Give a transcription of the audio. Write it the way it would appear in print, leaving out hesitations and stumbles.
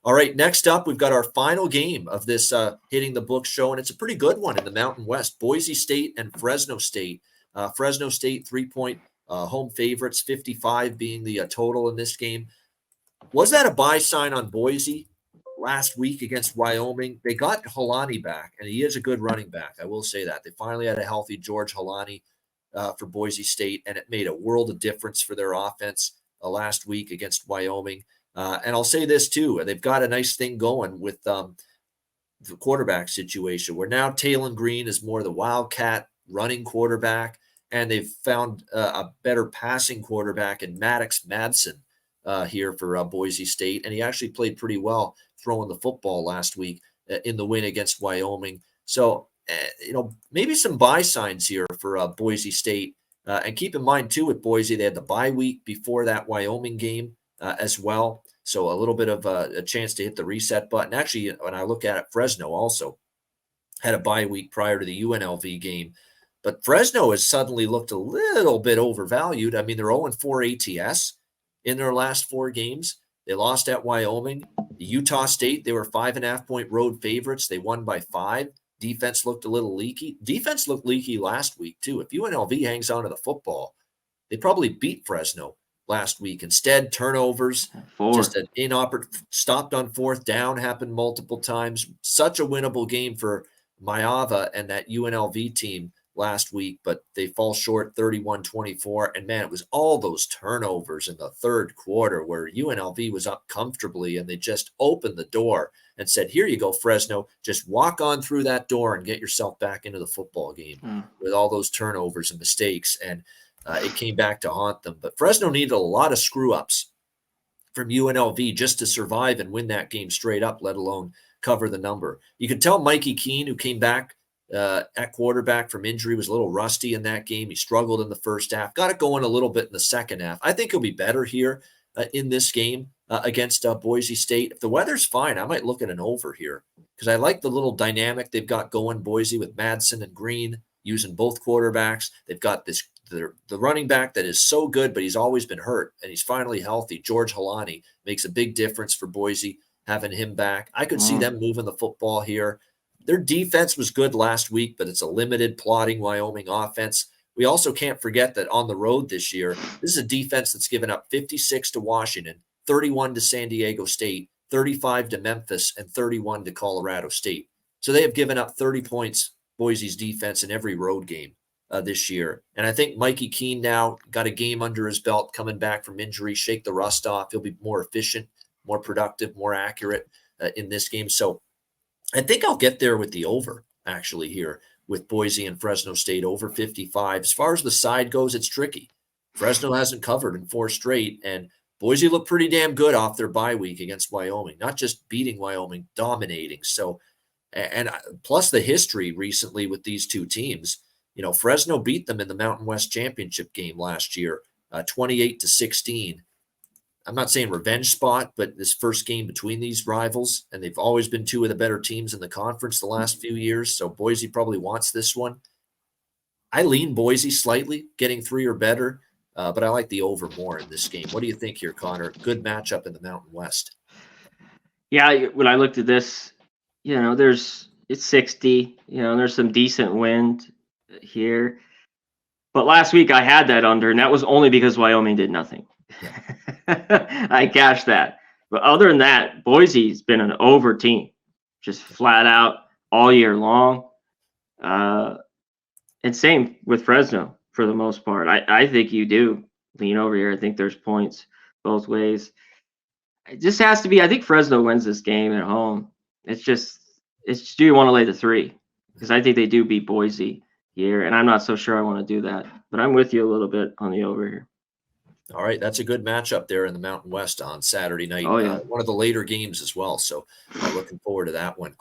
All right, next up, we've got our final game of this Hitting the Book show, and it's a pretty good one in the Mountain West. Boise State and Fresno State. Fresno State, 3-point home favorites, 55 being the total in this game. Was that a buy sign on Boise last week against Wyoming? They got Holani back, and he is a good running back. I will say that. They finally had a healthy George Holani for Boise State, and it made a world of difference for their offense last week against Wyoming. And I'll say this too, they've got a nice thing going with the quarterback situation where now Talon Green is more the Wildcat running quarterback, and they've found a better passing quarterback in Maddox Madsen here for Boise State. And he actually played pretty well throwing the football last week in the win against Wyoming. So, maybe some buy signs here for Boise State. And keep in mind too, with Boise, they had the bye week before that Wyoming game as well. So a little bit of a chance to hit the reset button. Actually, when I look at it, Fresno also had a bye week prior to the UNLV game. But Fresno has suddenly looked a little bit overvalued. I mean, they're 0-4 ATS in their last 4 games. They lost at Wyoming. Utah State, they were 5.5-point road favorites. They won by 5. Defense looked a little leaky. Defense looked leaky last week, too. If UNLV hangs on to the football, they probably beat Fresno last week. Instead, turnovers, just an stopped on 4th down happened multiple times. Such a winnable game for Maava and that UNLV team last week, but they fall short 31-24. And man, it was all those turnovers in the third quarter where UNLV was up comfortably and they just opened the door and said, here you go, Fresno, just walk on through that door and get yourself back into the football game with all those turnovers and mistakes. And it came back to haunt them. But Fresno needed a lot of screw-ups from UNLV just to survive and win that game straight up, let alone cover the number. You could tell Mikey Keene, who came back at quarterback from injury, was a little rusty in that game. He struggled in the first half, got it going a little bit in the second half. I think he'll be better here in this game against Boise State. If the weather's fine, I might look at an over here because I like the little dynamic they've got going, Boise, with Madsen and Green using both quarterbacks. They've got the running back that is so good, but he's always been hurt, and he's finally healthy. George Holani makes a big difference for Boise, having him back. I could see them moving the football here. Their defense was good last week, but it's a limited, plodding Wyoming offense. We also can't forget that on the road this year, this is a defense that's given up 56 to Washington, 31 to San Diego State, 35 to Memphis, and 31 to Colorado State. So they have given up 30 points, Boise's defense, in every road game this year. And I think Mikey Keene now got a game under his belt coming back from injury, shake the rust off. He'll be more efficient, more productive, more accurate in this game. So I think I'll get there with the over, actually, here with Boise and Fresno State, over 55. As far as the side goes, it's tricky. Fresno hasn't covered in 4 straight, and Boise looked pretty damn good off their bye week against Wyoming, not just beating Wyoming, dominating. So, and plus the history recently with these two teams. Fresno beat them in the Mountain West Championship game last year, 28-16. I'm not saying revenge spot, but this first game between these rivals, and they've always been 2 of the better teams in the conference the last few years, so Boise probably wants this one. I lean Boise slightly, getting 3 or better, but I like the over more in this game. What do you think here, Connor? Good matchup in the Mountain West. Yeah, when I looked at this, it's 60, there's some decent wind here. But last week I had that under, and that was only because Wyoming did nothing. Yeah. I cashed that. But other than that, Boise's been an over team, just flat out all year long. And same with Fresno for the most part. I think you do lean over here. I think there's points both ways. It just has to be. I think Fresno wins this game at home. It's do you want to lay the 3? Because I think they do beat Boise here, and I'm not so sure I want to do that. But I'm with you a little bit on the over here. All right, that's a good matchup there in the Mountain West on Saturday night. Oh, yeah. One of the later games as well, so looking forward to that one.